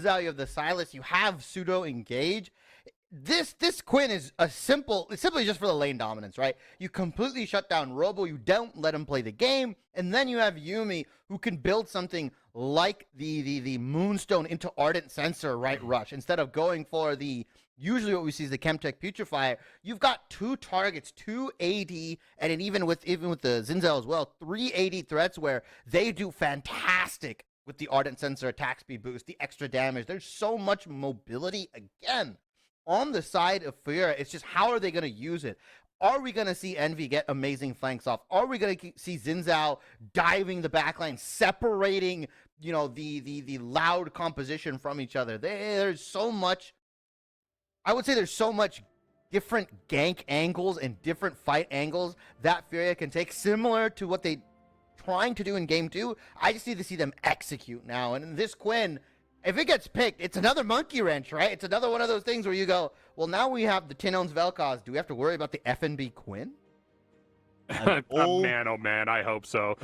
Zinzao, you have the Silas, you have pseudo engage. This Quinn is it's simply just for the lane dominance, right? You completely shut down Robo, you don't let him play the game, and then you have Yuumi who can build something like the Moonstone into Ardent Sensor, right, Rush, instead of going for the usually what we see is the Chemtech Putrefier. You've got 2 targets, 2 AD, and even with the Zinzao as well, 3 AD threats where they do fantastic with the Ardent Sensor attack speed boost, the extra damage. There's so much mobility again. On the side of Furia, it's just how are they going to use it? Are we going to see Envy get amazing flanks off? Are we going to see Zinzao diving the backline, separating, you know, the loud composition from each other? There's so much. I would say there's so much different gank angles and different fight angles that Furia can take, similar to what they trying to do in game 2. I just need to see them execute now. And this Quinn, if it gets picked, it's another monkey wrench, right? It's another one of those things where you go, well, now we have the Tinones Vel'Koz. Do we have to worry about the FNB Quinn? Man, oh man, I hope so.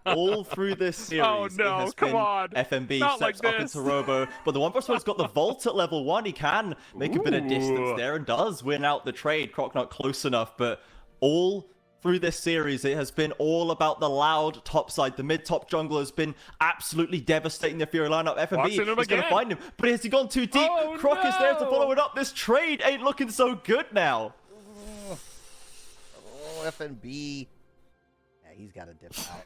All through this series, oh no, come on. FNB Not steps like up into Robo, but the 1+1's got the Vault at level 1. He can make a bit of distance there and does win out the trade. Croc not close enough, but all through this series, it has been all about the loud top side. The mid-top jungler has been absolutely devastating the Fury lineup. FNB is going to find him, but has he gone too deep? Oh, Croc is there to no. follow it up. This trade ain't looking so good now. FNB. Yeah, he's got to dip out.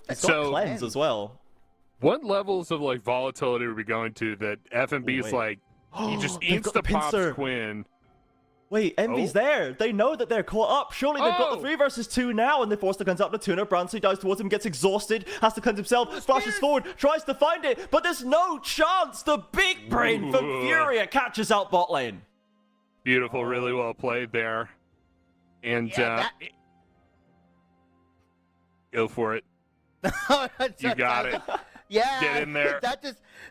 He's got cleanse as well. What levels of like volatility are we going to that FNB is like he just insta-pops Quinn? Wait, Envy's there. They know that they're caught up. Surely they've got the 3 versus 2 now, and they force the cleanse up to Tuna. Bransley dives towards him, gets exhausted, has to cleanse himself, flashes forward, tries to find it, but there's no chance. The big brain from Furia catches out bot lane. Beautiful, really well played there. And go for it. You got it. Yeah, get in there.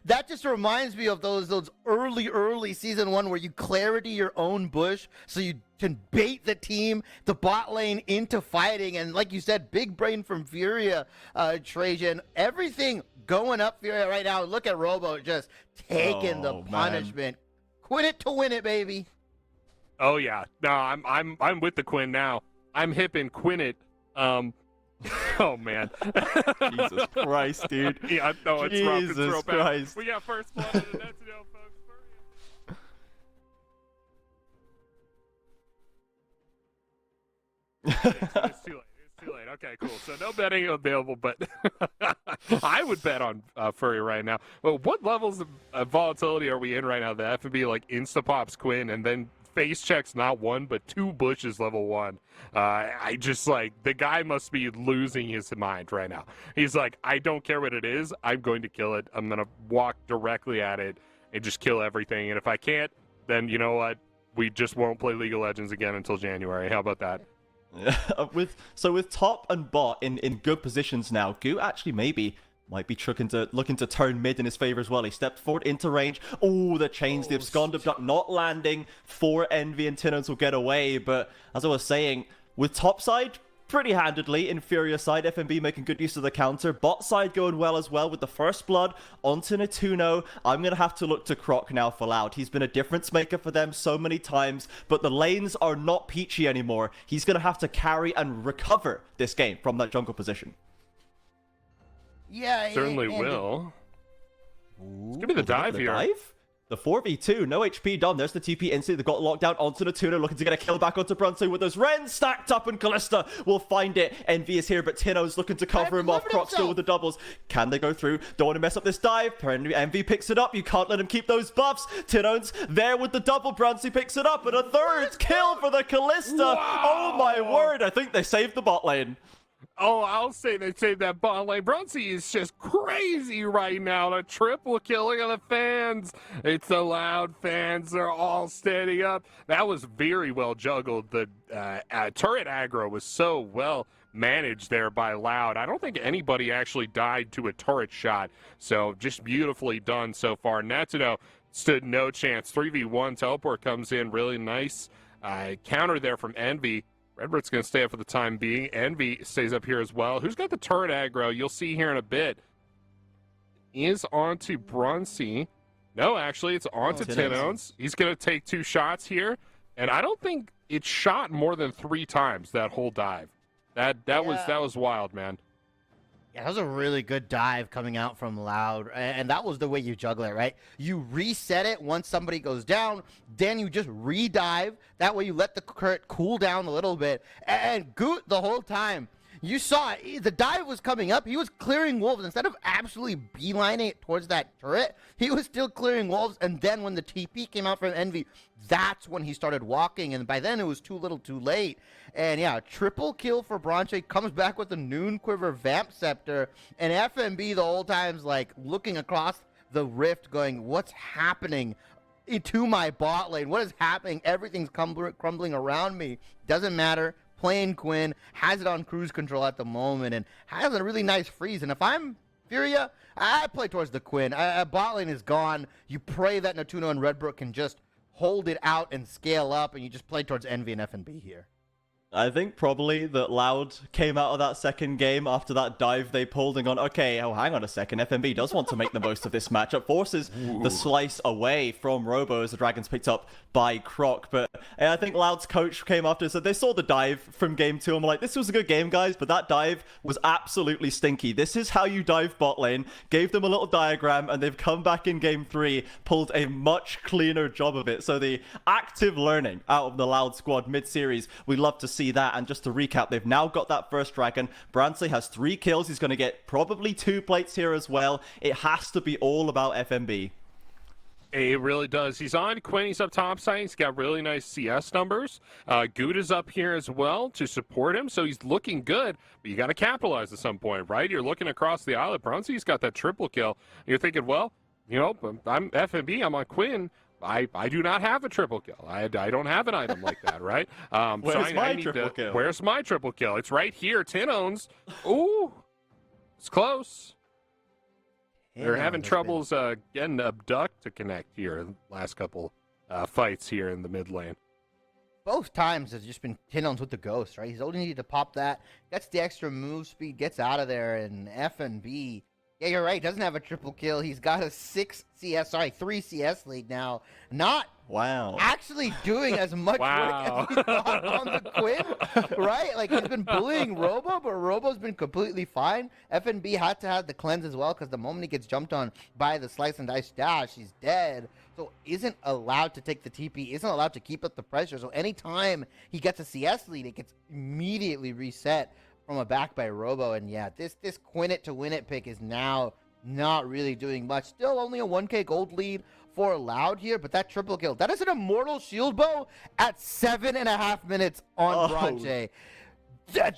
That just reminds me of those early season 1 where you clarity your own bush so you can bait the team, the bot lane into fighting, and like you said, big brain from Furia, Trajan. Everything going up Furia right now. Look at Robo just taking the punishment. Quit it to win it, baby. Oh yeah, no, I'm with the Quinn now. I'm hip and Quinn it. Oh man. Jesus Christ, dude. Yeah, no, it's rough. It's Jesus Christ. We got first blood in the net to know, folks. It's too late. It's too late. Okay, cool. So no betting available, but I would bet on Furry right now. Well, what levels of volatility are we in right now? The FNB like insta-pops Quinn and then face checks not 1 but 2 bushes level 1. I just like the guy must be losing his mind right now. He's like, I don't care what it is, I'm going to kill it. I'm gonna walk directly at it and just kill everything. And if I can't, then you know what? We just won't play League of Legends again until January. How about that? with top and bot in good positions now, Goo actually might be looking to turn mid in his favor as well. He stepped forward into range. Oh, the chains, the abscond abduct not landing for Envy, and Tinones will get away. But as I was saying, with top side pretty handedly, in Furia side, FNB making good use of the counter. Bot side going well as well with the first blood onto Natuno. I'm going to have to look to Croc now for Loud. He's been a difference maker for them so many times, but the lanes are not peachy anymore. He's going to have to carry and recover this game from that jungle position. Yeah, certainly will. It's gonna be the dive here. The 4v2, no HP done. There's the TP instantly. They got locked down onto the Tuna, looking to get a kill back onto Brunson with those Ren stacked up, and Callista will find it. Envy is here, but Tino's looking to cover him off. Croc still with the doubles. Can they go through? Don't want to mess up this dive. Envy picks it up. You can't let him keep those buffs. Tino's there with the double. Brunson picks it up, and a third kill for the Callista. Wow. Oh my word, I think they saved the bot lane. Oh, I'll say they saved that bot lane. Brunsey is just crazy right now. The triple killing of the fans. It's the Loud fans. They're all standing up. That was very well juggled. The turret aggro was so well managed there by Loud. I don't think anybody actually died to a turret shot. So just beautifully done so far. Natuno stood no chance. 3v1 teleport comes in really nice. Counter there from Envy. Redbird's going to stay up for the time being. Envy stays up here as well. Who's got the turret aggro? You'll see here in a bit. is on to Brunsey. No, actually, it's on to Tinones. He's going to take 2 shots here. And I don't think it shot more than 3 times, that whole dive. That was wild, man. Yeah, that was a really good dive coming out from Loud, and that was the way you juggle it, right? You reset it once somebody goes down, then you just re-dive. That way you let the crit cool down a little bit. And Goot, the whole time, you saw it. The dive was coming up. He was clearing wolves. Instead of absolutely beelining it towards that turret, he was still clearing wolves. And then when the TP came out from Envy, that's when he started walking. And by then it was too little too late. And yeah, triple kill for Bronche. Comes back with the Noon Quiver Vamp Scepter. And FMB the whole time's like looking across the rift going, what's happening to my bot lane? What is happening? Everything's crumbling around me. Doesn't matter. Playing Quinn, has it on cruise control at the moment, and has a really nice freeze. And if I'm Furia, I play towards the Quinn. Bot lane is gone. You pray that Natuno and Redbrook can just hold it out and scale up, and you just play towards Envy and FNB here. I think probably that Loud came out of that second game after that dive they pulled and gone, okay, oh, hang on a second, FNB does want to make the most of this matchup. Forces the slice away from Robo as the Dragons picked up by Croc. But I think Loud's coach came after and said they saw the dive from game 2 and were like, this was a good game, guys, but that dive was absolutely stinky. This is how you dive bot lane. Gave them a little diagram, and they've come back in game 3, pulled a much cleaner job of it. So the active learning out of the Loud squad mid-series, we love to see that. And just to recap, they've now got that first dragon. Bransley has 3 kills. He's going to get probably 2 plates here as well. It has to be all about FMB. It really does. He's on Quinn. He's up top side. He's got really nice CS numbers. Good is up here as well to support him, so he's looking good. But you got to capitalize at some point, right? You're looking across the island. Brunsy's got that triple kill. You're thinking, well, you know, I'm FMB. I'm on Quinn. I do not have a triple kill. I don't have an item like that, right? Where's my triple kill? Where's my triple kill? It's right here. Tinones. Ooh, it's close. They're having troubles getting Abduct to connect here in the last couple fights here in the mid lane. Both times has just been Tinones with the Ghost, right? He's only needed to pop that, gets the extra move speed, gets out of there, and FNB. Yeah, you're right. Doesn't have a triple kill. He's got a 3 CS lead now. Not actually doing as much work as we thought on the Quinn, right? Like, he's been bullying Robo, but Robo's been completely fine. FNB had to have the cleanse as well, because the moment he gets jumped on by the slice and dice dash, he's dead. So isn't allowed to take the TP, isn't allowed to keep up the pressure. So anytime he gets a CS lead, it gets immediately reset from a back by Robo. And yeah, this Quinn it to win it pick is now not really doing much. Still only a 1k gold lead for Loud here, but that triple kill, that is an immortal shield bow at 7.5 minutes on Bronche.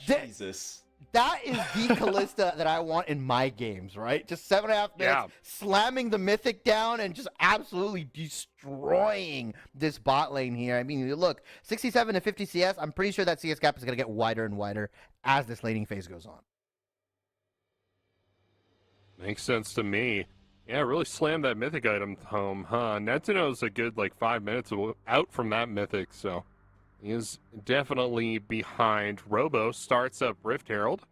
Jesus. That is the Callista that I want in my games, right? Just 7.5 minutes, slamming the Mythic down and just absolutely destroying this bot lane here. I mean, look, 67 to 50 CS, I'm pretty sure that CS gap is going to get wider and wider as this laning phase goes on. Makes sense to me. Yeah, really slammed that Mythic item home, huh? Netino's a good, 5 minutes out from that Mythic, so he is definitely behind. Robo starts up Rift Herald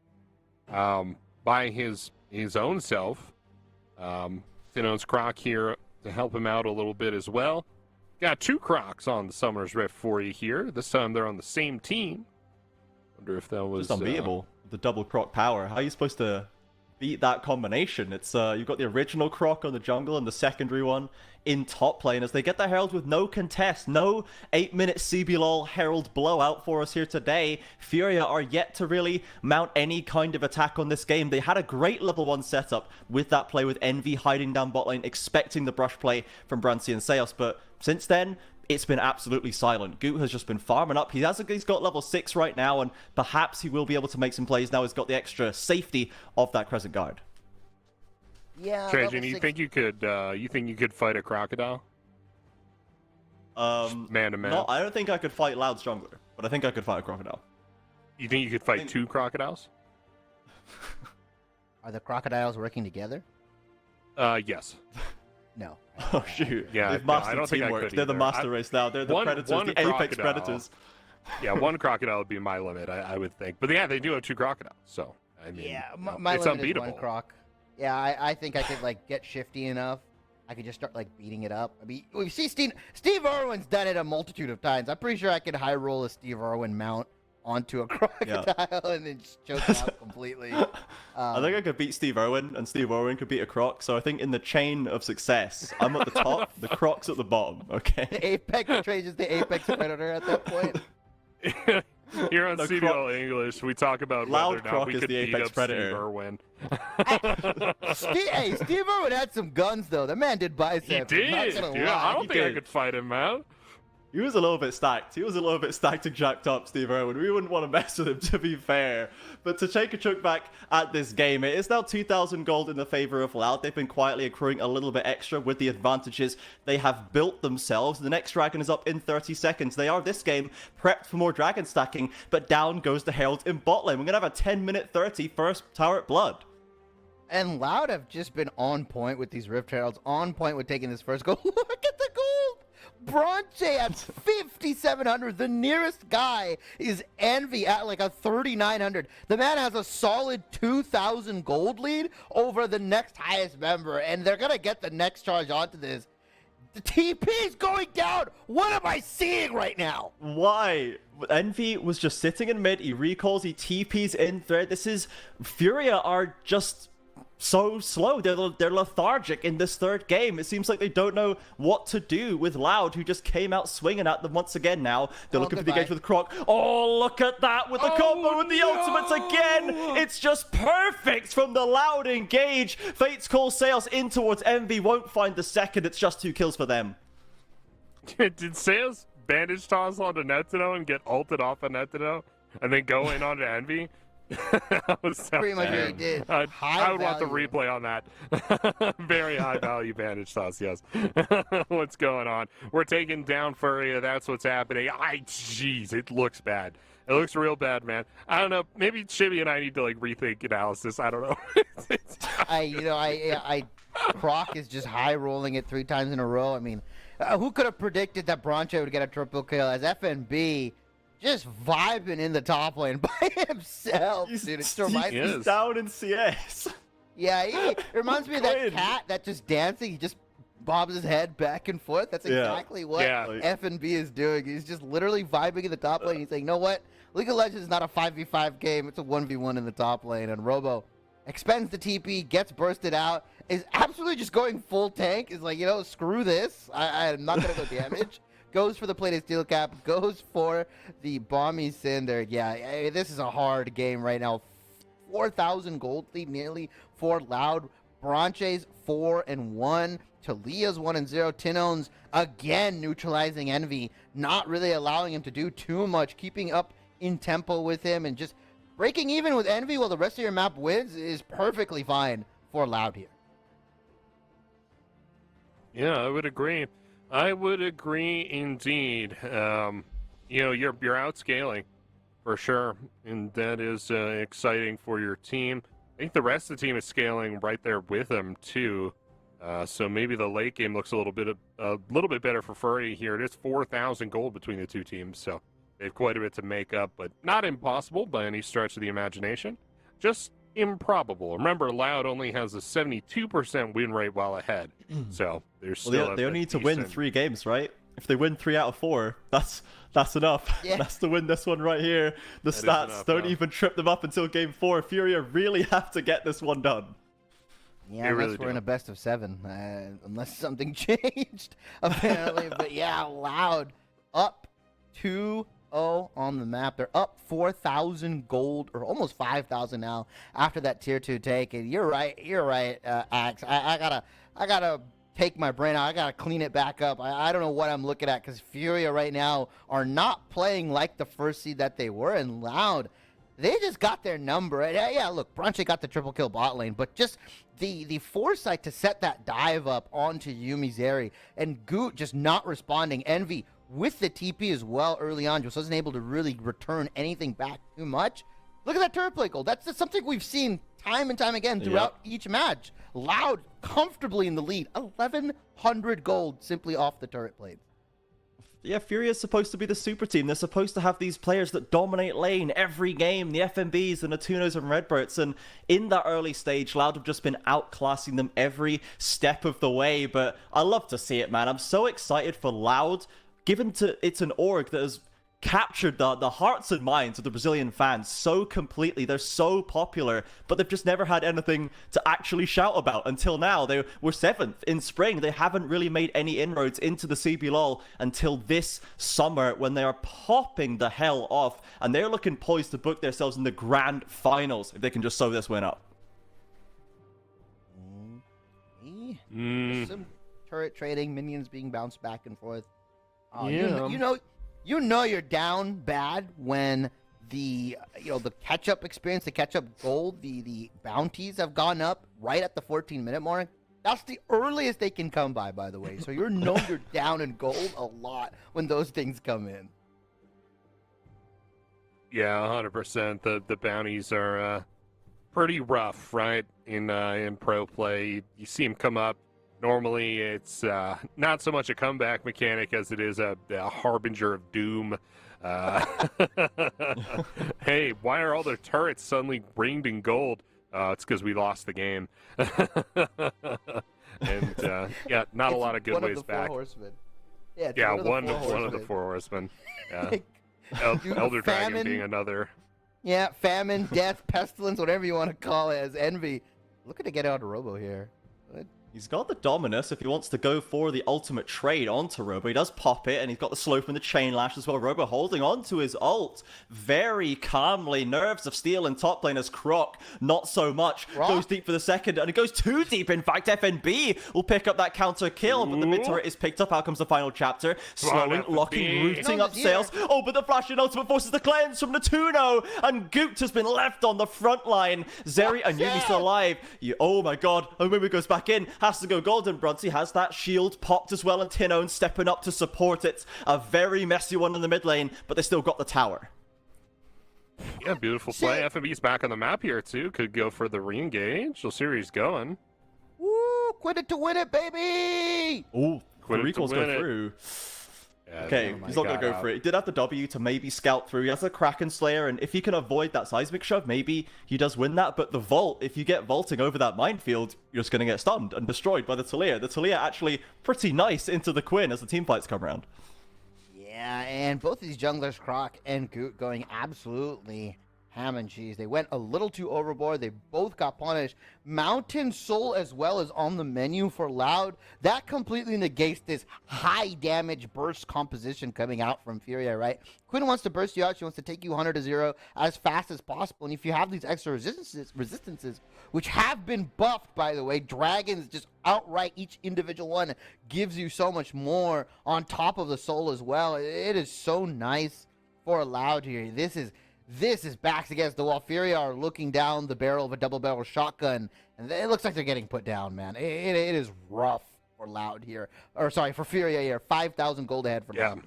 by his own self. Tino's Croc here to help him out a little bit as well. Got 2 Crocs on the Summoner's Rift for you here. This time they're on the same team. Wonder if that was... Just unbeatable, the double Croc power. How are you supposed to beat that combination? It's you've got the original Croc on the jungle and the secondary one in top lane as they get the Herald with no contest. No 8-minute CBLOL Herald blowout for us here today. Furia are yet to really mount any kind of attack on this game. They had a great level 1 setup with that play with Envy hiding down bot lane, expecting the brush play from Brancy and Seos, but since then it's been absolutely silent. Goot has just been farming up. He's got level 6 right now, and perhaps he will be able to make some plays now. He's got the extra safety of that Crescent Guard. Yeah. Trajan, you think you could fight a crocodile? Man to man. No, I don't think I could fight Loud's jungler, but I think I could fight a crocodile. You think you could fight 2 crocodiles? Are the crocodiles working together? Yes. No. Oh shoot! Yeah, they've mastered I don't think I teamwork. could They're the either. master race now. They're the predators, the apex predators. Yeah, 1 crocodile would be my limit, I would think. But yeah, they do have 2 crocodiles, so I mean, yeah, my it's limit unbeatable. Is 1 croc. Yeah, I think I could like get shifty enough. I could just start like beating it up. I mean, we see Steve Irwin's done it a multitude of times. I'm pretty sure I could high roll a Steve Irwin mount onto a crocodile and then just choke it out completely. I think I could beat Steve Irwin, and Steve Irwin could beat a croc. So I think in the chain of success, I'm at the top, the croc's at the bottom. Okay. The apex trade is the apex predator at that point. Here on The CBL English, we talk about whether or Loud not Croc we is could the beat apex up predator. Steve Irwin. Hey, Steve Irwin had some guns though. The man did biceps. He I'm not did. gonna Yeah, lie. I don't think I did. could fight him, man. He was a little bit stacked. He was a little bit stacked and jacked up, Steve Irwin. We wouldn't want to mess with him, to be fair. But to take a look back at this game, it is now 2,000 gold in the favor of Loud. They've been quietly accruing a little bit extra with the advantages they have built themselves. The next dragon is up in 30 seconds. They are, this game, prepped for more dragon stacking, but down goes the Herald in bot lane. We're going to have a 10-minute 30 first tower at Blood. And Loud have just been on point with these Rift Heralds, on point with taking this first goal. Look at the gold! Bronche at 5,700. The nearest guy is Envy at like a 3,900. The man has a solid 2,000 gold lead over the next highest member, and they're going to get the next charge onto this. The TP is going down. What am I seeing right now? Why? Envy was just sitting in mid. He recalls, he TPs in thread. This is... Furia are just so slow. They're lethargic in this third game. It seems like they don't know what to do with Loud, who just came out swinging at them once again now. They're looking for the engage with Croc. Oh, look at that with the combo with the ultimates again. It's just perfect from the Loud engage. Fates call Sales in towards Envy. Won't find the second. It's just 2 kills for them. Did Sales bandage toss onto Netuno and get ulted off of Netuno and then go in onto Envy? That was so Pretty much what bad. he did. I would want the value. replay on that. Very high value bandage toss, yes. What's going on? We're taking down Furia. That's what's happening. Jeez, it looks bad. It looks real bad, man. I don't know. Maybe Chibi and I need to like rethink analysis. I don't know. Croc is just high rolling it 3 times in a row. I mean, who could have predicted that Bronche would get a triple kill as FNB just vibing in the top lane by himself, dude. It reminds me. He's down in CS. Yeah, it reminds me of that cat that just dancing. He just bobs his head back and forth. That's exactly what FNB is doing. He's just literally vibing in the top lane. He's saying, you know what? League of Legends is not a 5v5 game. It's a 1v1 in the top lane. And Robo expends the TP, gets bursted out, is absolutely just going full tank. Is like, screw this. I'm not going to go damage. Goes for the plated steel cap, goes for the bomby cinder. Yeah, this is a hard game right now. 4,000 gold lead nearly for Loud. Bronche's 4-1. Talia's 1-0. Tinone's again neutralizing Envy, not really allowing him to do too much, keeping up in tempo with him and just breaking even with Envy while the rest of your map wins is perfectly fine for Loud here. Yeah, I would agree. I would agree indeed. You're outscaling for sure, and that is exciting for your team. I think the rest of the team is scaling right there with them too. So maybe the late game looks a little bit better for Furia here. It is 4,000 gold between the two teams, so they have quite a bit to make up, but not impossible by any stretch of the imagination. Just improbable. Remember, Loud only has a 72% win rate while ahead, so there's still they only need to win 3 games, right? If they win 3 out of 4, that's enough. Yeah. That's to win this one right here. The stats don't even trip them up until game 4. Furia really have to get this one done. Yeah, unless we're in a best of 7, unless something changed, apparently. But yeah, Loud up 2-0 on the map. They're up 4,000 gold, or almost 5,000 now after that tier 2 take. And you're right, Axe. I gotta take my brain out. I gotta clean it back up. I don't know what I'm looking at because Furia right now are not playing like the first seed that they were, and Loud, they just got their number. Yeah, look, Bronche got the triple kill bot lane, but just the foresight to set that dive up onto Yumi's Zeri, and Goot just not responding. Envy with the TP as well early on just wasn't able to really return anything back too much. Look at that turret play goal. That's something we've seen time and time again throughout each match. Loud comfortably in the lead. 1,100 gold simply off the turret blade. Yeah, Furia is supposed to be the super team. They're supposed to have these players that dominate lane every game, the FMBs, the Natunos and Redbirds, and in that early stage, Loud have just been outclassing them every step of the way, but I love to see it, man. I'm so excited for Loud, given it's an org that has captured the hearts and minds of the Brazilian fans so completely. They're so popular, but they've just never had anything to actually shout about until now. They were 7th in spring. They haven't really made any inroads into the CBLOL until this summer when they are popping the hell off, and they're looking poised to book themselves in the grand finals if they can just sew this win up. Some turret trading, minions being bounced back and forth. Yeah. You know you're down bad when the catch-up experience, the catch-up gold, the bounties have gone up right at the 14-minute mark. That's the earliest they can come by the way. So you're down in gold a lot when those things come in. Yeah, 100%. The bounties are pretty rough, right? In pro play, you see them come up. Normally, it's not so much a comeback mechanic as it is a harbinger of doom. Hey, why are all their turrets suddenly ringed in gold? It's because we lost the game. And yeah, not a lot of good ways back. Yeah, one of the four horsemen. Yeah. Elder Dragon being another. Yeah, famine, death, pestilence, whatever you want to call it, as envy. Looking to get out of Robo here. Good. He's got the Dominus if he wants to go for the ultimate trade onto Robo. He does pop it, and he's got the Slope and the Chain Lash as well. Robo holding on to his ult very calmly. Nerves of Steel in top lane as Croc, not so much. Croc? Goes deep for the second, and it goes too deep. In fact, FNB will pick up that counter kill, but the mid turret is picked up. Out comes the final chapter. Slowing, locking, rooting up sails. Oh, but the Flash and ultimate forces the cleanse from Natuno, and Goot has been left on the front line. Zeri and Yumi still alive. Oh my god, Omumi goes back in. Has to go golden. Brunsey has that shield popped as well, and Tinone stepping up to support it. A very messy one in the mid lane, but they still got the tower. Yeah, beautiful play. FMB's back on the map here too. Could go for the re-engage. We'll see where he's going. Woo! Quit it to win it, baby! Oh, Quit the it to recalls win go it. through. Yeah, Okay, he's not going to go for it. He did have the W to maybe scout through. He has the Kraken Slayer, and if he can avoid that seismic shove, maybe he does win that. But the Vault, if you get vaulting over that minefield, you're just going to get stunned and destroyed by the Talia. The Talia actually pretty nice into the Quinn as the team fights come around. Yeah, and both of these junglers, Croc and Goot, going absolutely ham and cheese. They went a little too overboard. They both got punished. Mountain Soul as well is on the menu for Loud. That completely negates this high damage burst composition coming out from Furia, right? Quinn wants to burst you out. She wants to take you 100 to 0 as fast as possible. And if you have these extra resistances, which have been buffed, by the way, Dragons just outright, each individual one gives you so much more on top of the soul as well. It is so nice for Loud here. This is backs against the wall. Furia are looking down the barrel of a double-barrel shotgun, and it looks like they're getting put down, man. It is rough for Loud here. Or, sorry, for Furia here. 5,000 gold ahead for Loud.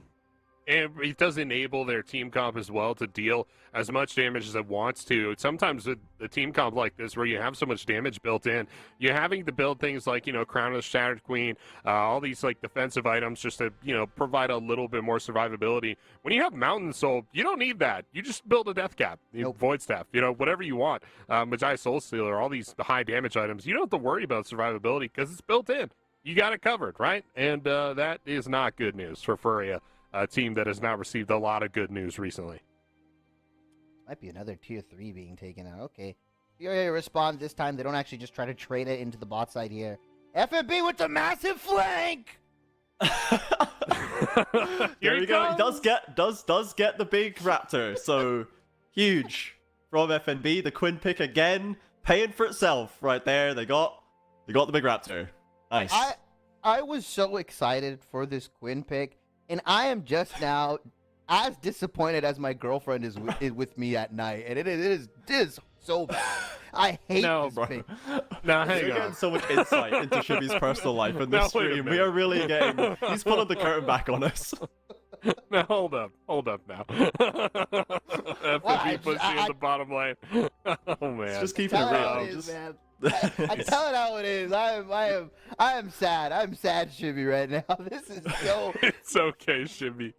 And it does enable their team comp as well to deal as much damage as it wants to. Sometimes with the team comp like this, where you have so much damage built in, you're having to build things like, Crown of the Shattered Queen, all these like defensive items just to, provide a little bit more survivability. When you have Mountain Soul, you don't need that. You just build a Death Cap, Void Staff, whatever you want. Magi Soul Stealer, all these high damage items. You don't have to worry about survivability because it's built in. You got it covered, right? And that is not good news for Furia. A team that has not received a lot of good news recently. Might be another tier 3 being taken out. Okay. Furia responds this time. They don't actually just try to trade it into the bot side here. FNB with the massive flank! Here we go. He does get the big raptor. So huge from FNB. The Quinn pick again, paying for itself right there. They got the big raptor. Nice. I was so excited for this Quinn pick. And I am just now as disappointed as my girlfriend is with me at night. And it is so bad. I hate this pick. No, hang We're on. getting so much insight into Shibby's personal life in this stream. We are really getting... He's pulling the curtain back on us. Now, hold up now. FNB puts you in the bottom lane. Oh, man. Just keeping it real. I tell it how it is. I am sad. I'm sad, Shibby, right now. This is so. It's okay, Shimmy.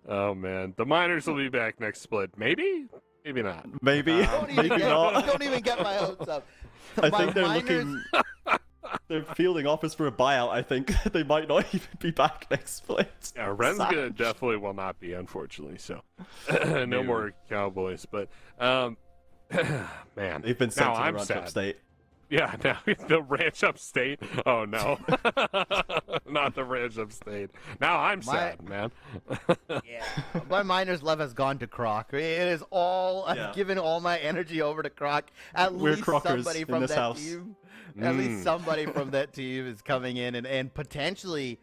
Oh man, the miners will be back next split. Maybe, maybe not. Maybe, maybe not. Don't even get my hopes up. I think they're looking. They're fielding offers for a buyout. I think they might not even be back next split. Yeah, Renzga definitely will not be, unfortunately. So, no more Cowboys. But, man, They've been sent now to the I'm ranch sad. upstate. Yeah, now the ranch upstate. Oh no, not the ranch upstate. Now I'm sad, man. Yeah, my miner's love has gone to Croc. It is all. I've given all my energy over to Croc. At We're least Crockers somebody in from this that house. team. At least somebody from that team is coming in and potentially,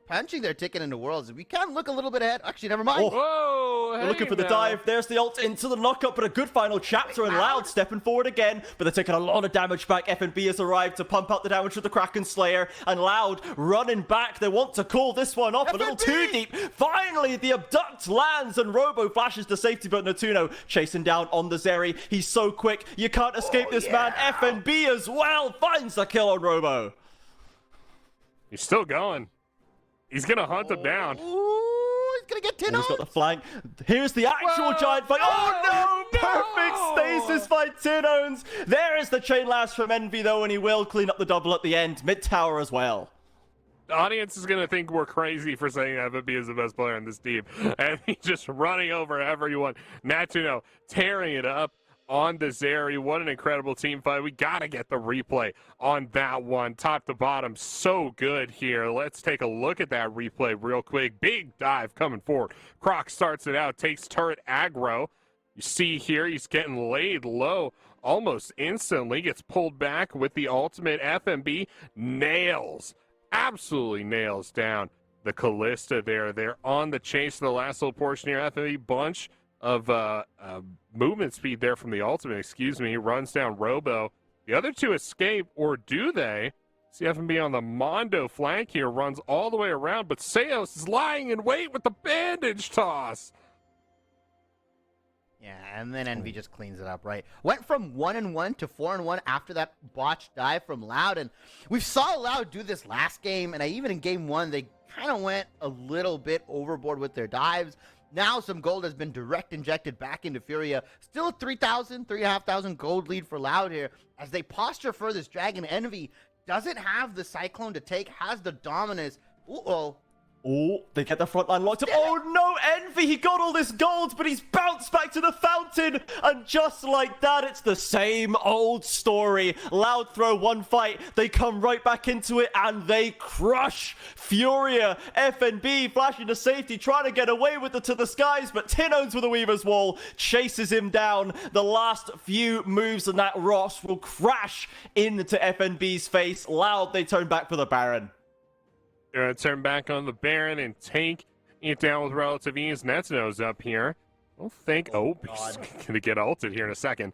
punching their ticket into Worlds. We can look a little bit ahead. Actually, never mind. Whoa! They're looking for the dive. There's the ult into the knockup, but a good final chapter, and Loud stepping forward again, but they're taking a lot of damage back. FNB has arrived to pump out the damage with the Kraken Slayer, and Loud running back. They want to call this one off a little too deep. Finally, the abduct lands, and Robo flashes the safety, but Natuno chasing down on the Zeri. He's so quick, you can't escape this man. FNB as well finds the kill on Robo. He's still going. He's gonna hunt him down. Ooh, he's gonna get 10 He's got the flank. Here's the actual giant fight. Oh no! Perfect stasis by Tinones. There is the chain last from Envy though, and he will clean up the double at the end. Mid tower as well. The audience is gonna think we're crazy for saying FNB is the best player in this team, and he's just running over everyone. Natuno tearing it up on the Zeri. What an incredible team fight. We got to get the replay on that one. Top to bottom, so good here. Let's take a look at that replay real quick. Big dive coming forward. Croc starts it out, takes turret aggro. You see here, he's getting laid low almost instantly. Gets pulled back with the ultimate. FNB nails, absolutely nails down the Callista there. They're on the chase in the last little portion here. FNB bunch of movement speed there from the ultimate, runs down Robo. The other two escape, or do they? See FNB on the Mondo flank here, runs all the way around, but Seos is lying in wait with the bandage toss. Yeah, and then Envy just cleans it up, right? Went from 1-1 to 4-1 after that botched dive from Loud, and we saw Loud do this last game, and even in game 1, they kind of went a little bit overboard with their dives. Now some gold has been direct injected back into Furia. Still a 3,500 gold lead for Loud here as they posture for this dragon. Envy doesn't have the Cyclone to take, has the dominance. Uh-oh. Oh, they get the front line locked up. Oh no, Envy, he got all this gold, but he's bounced back to the fountain. And just like that, it's the same old story. Loud throw one fight, they come right back into it, and they crush Furia. FNB flashing to safety, trying to get away with it to the skies, but Tinones with a Weaver's Wall chases him down. The last few moves and that Ross will crash into FNB's face. Loud, they turn back for the Baron. They're going to turn back on the Baron and take it down with relative ease. Netsuno's up here. I don't think... Oh, he's going to get ulted here in a second.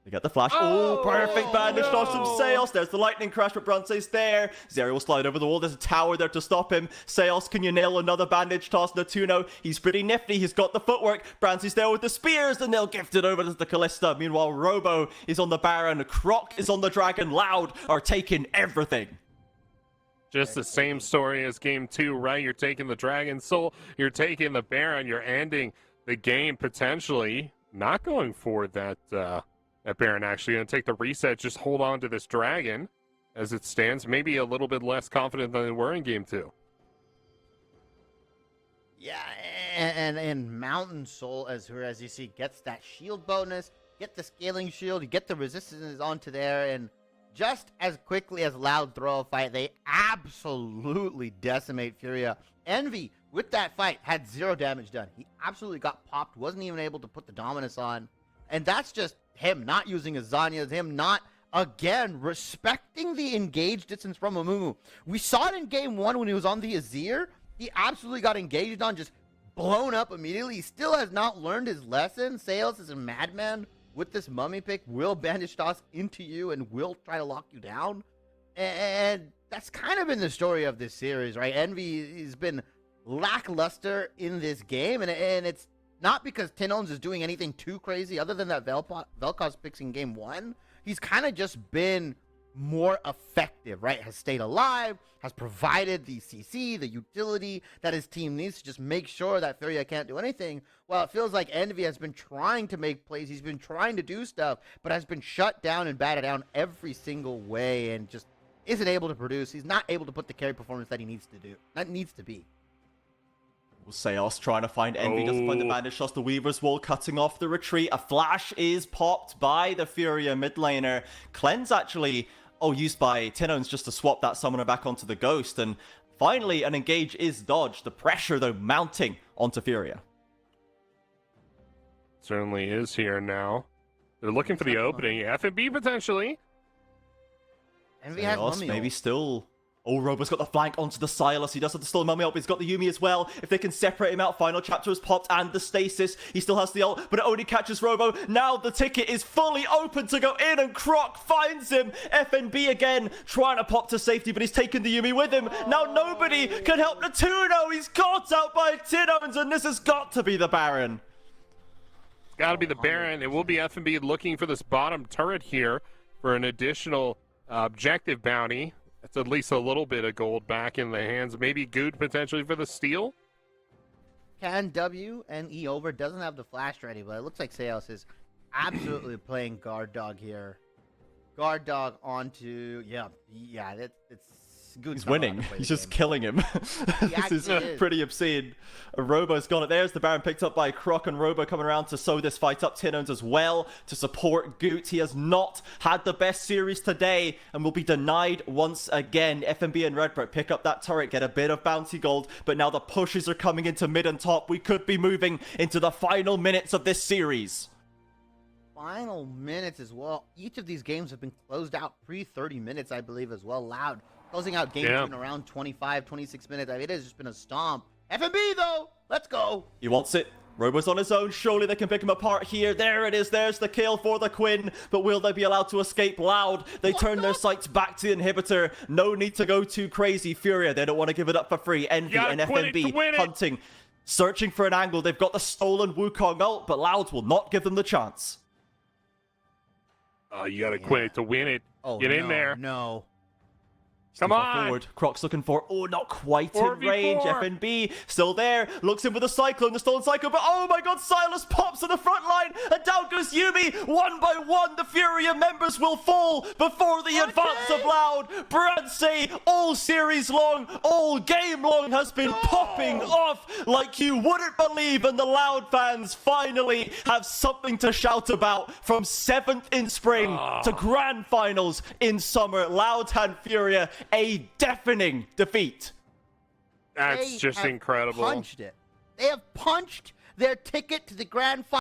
They get the flash. Oh, perfect bandage toss from Seos. There's the lightning crash, but Bronze's there. Zeri will slide over the wall. There's a tower there to stop him. Seos, can you nail another bandage toss? Natuno, he's pretty nifty. He's got the footwork. Bronze's there with the spears, and they'll gift it over to the Callista. Meanwhile, Robo is on the Baron. Croc is on the Dragon. Loud are taking everything. Just the same story as game 2, right? You're taking the Dragon Soul, you're taking the Baron, you're ending the game potentially. Not going for that Baron, actually. Going to take the reset, just hold on to this Dragon as it stands. Maybe a little bit less confident than they were in game 2. Yeah, and Mountain Soul, as you see, gets that shield bonus, get the scaling shield, you get the resistance onto there, and just as quickly as Loud throw a fight, they absolutely decimate Furia. Envy, with that fight, had 0 damage done. He absolutely got popped, wasn't even able to put the dominance on. And that's just him not using his Zanyas, him not, again, respecting the engaged distance from Amumu. We saw it in game 1 when he was on the Azir. He absolutely got engaged on, just blown up immediately. He still has not learned his lesson. Sales is a madman. With this mummy pick, will bandage toss into you and will try to lock you down. And that's kind of been the story of this series, right? Envy has been lackluster in this game, and it's not because Tinones is doing anything too crazy other than that Vel'Koz picks in game 1. He's kind of just been more effective, right? Has stayed alive, has provided the CC, the utility that his team needs to just make sure that Furia can't do anything. Well, it feels like Envy has been trying to make plays. He's been trying to do stuff, but has been shut down and batted down every single way and just isn't able to produce. He's not able to put the carry performance that he needs to do. That needs to be. Seos trying to find Envy, doesn't find the bandage shots. The Weaver's Wall cutting off the retreat. A flash is popped by the Furia mid laner. Cleanse actually, used by Tinones just to swap that summoner back onto the Ghost. And finally, an engage is dodged. The pressure, though, mounting onto Furia. Certainly is here now. They're looking for the opening. FNB potentially. Envy has Seos Mummy maybe ult. still... Robo's got the flank onto the Silas. He does have to steal the Mummy ult, but he's got the Yuumi as well. If they can separate him out, final chapter is popped and the stasis. He still has the ult, but it only catches Robo. Now the ticket is fully open to go in, and Croc finds him. FNB again trying to pop to safety, but he's taken the Yuumi with him. Now nobody can help Natuno. He's caught out by Tinones, and this has got to be the Baron. Got to be the Baron. It will be FNB looking for this bottom turret here for an additional objective bounty. That's at least a little bit of gold back in the hands. Maybe Good potentially for the steal. Can W and E over, doesn't have the flash ready, but it looks like Seos is absolutely playing guard dog here. Guard dog onto it's good. He's winning. He's just killing him. This is pretty obscene. Robo's got it. There's the Baron picked up by Croc, and Robo coming around to sew this fight up. Tinones as well to support Goot. He has not had the best series today and will be denied once again. FNB and Redbird pick up that turret, get a bit of bounty gold, but now the pushes are coming into mid and top. We could be moving into the final minutes of this series. Final minutes as well. Each of these games have been closed out pre-30 minutes, I believe, as well. Loud. Closing out game 2 in around 25, 26 minutes. I mean, it has just been a stomp. FNB, though, let's go. He wants it. Robo's on his own. Surely they can pick him apart here. There it is. There's the kill for the Quinn. But will they be allowed to escape? Loud. They turn their sights back to the inhibitor. No need to go too crazy. Furia, they don't want to give it up for free. Envy and FNB hunting, searching for an angle. They've got the stolen Wukong ult, but Loud will not give them the chance. You got to quit it to win it. Get in there. No. Come on. Forward. Croc's looking for, not quite in range. FNB still there. Looks in with the Cyclone, the stolen Cyclone, but oh my god, Silas pops to the front line, and down goes Yuumi. One by one, the Furia members will fall before the advance of Loud. Bransey, all series long, all game long, has been popping off like you wouldn't believe, and the Loud fans finally have something to shout about. From 7th in spring to grand finals in summer, Loud and Furia, a deafening defeat. That's just incredible. Punched it. They have punched their ticket to the grand final.